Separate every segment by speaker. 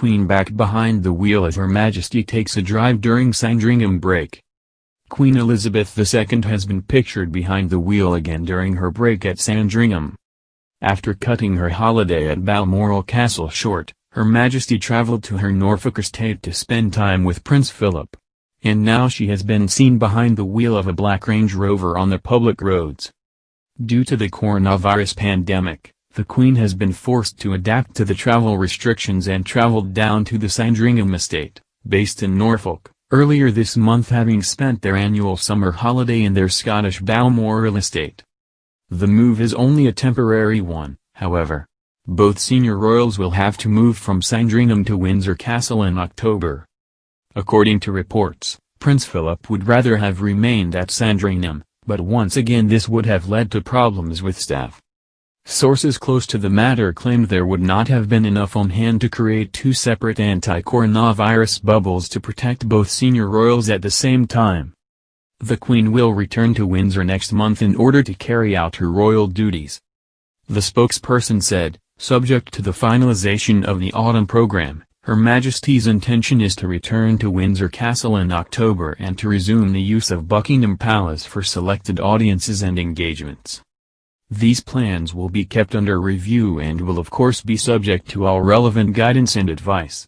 Speaker 1: Queen back behind the wheel as Her Majesty takes a drive during Sandringham break. Queen Elizabeth II has been pictured behind the wheel again during her break at Sandringham. After cutting her holiday at Balmoral Castle short, Her Majesty travelled to her Norfolk estate to spend time with Prince Philip. And now she has been seen behind the wheel of a black Range Rover on the public roads. Due to the coronavirus pandemic, the Queen has been forced to adapt to the travel restrictions and travelled down to the Sandringham estate, based in Norfolk, earlier this month, having spent their annual summer holiday in their Scottish Balmoral estate. The move is only a temporary one, however. Both senior royals will have to move from Sandringham to Windsor Castle in October. According to reports, Prince Philip would rather have remained at Sandringham, but once again this would have led to problems with staff. Sources close to the matter claimed there would not have been enough on hand to create two separate anti-coronavirus bubbles to protect both senior royals at the same time. The Queen will return to Windsor next month in order to carry out her royal duties. The spokesperson said, subject to the finalization of the autumn program, Her Majesty's intention is to return to Windsor Castle in October and to resume the use of Buckingham Palace for selected audiences and engagements. These plans will be kept under review and will of course be subject to all relevant guidance and advice.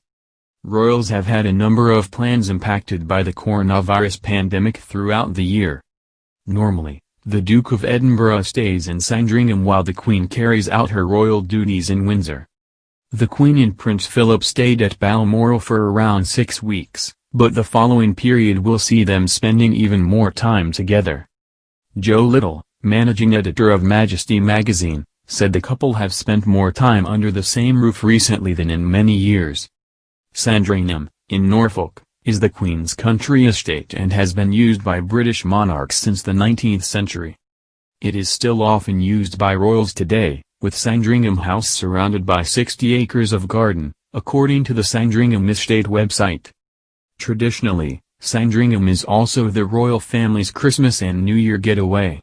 Speaker 1: Royals have had a number of plans impacted by the coronavirus pandemic throughout the year. Normally, the Duke of Edinburgh stays in Sandringham while the Queen carries out her royal duties in Windsor. The Queen and Prince Philip stayed at Balmoral for around 6 weeks, but the following period will see them spending even more time together. Joe Little, managing editor of Majesty magazine, said the couple have spent more time under the same roof recently than in many years. Sandringham, in Norfolk, is the Queen's country estate and has been used by British monarchs since the 19th century. It is still often used by royals today, with Sandringham House surrounded by 60 acres of garden, according to the Sandringham Estate website. Traditionally, Sandringham is also the royal family's Christmas and New Year getaway.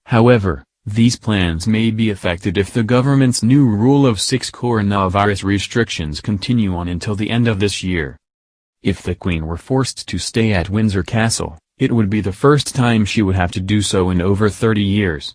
Speaker 1: However, these plans may be affected if the government's new rule of 6 coronavirus restrictions continue on until the end of this year. If the Queen were forced to stay at Windsor Castle, it would be the first time she would have to do so in over 30 years.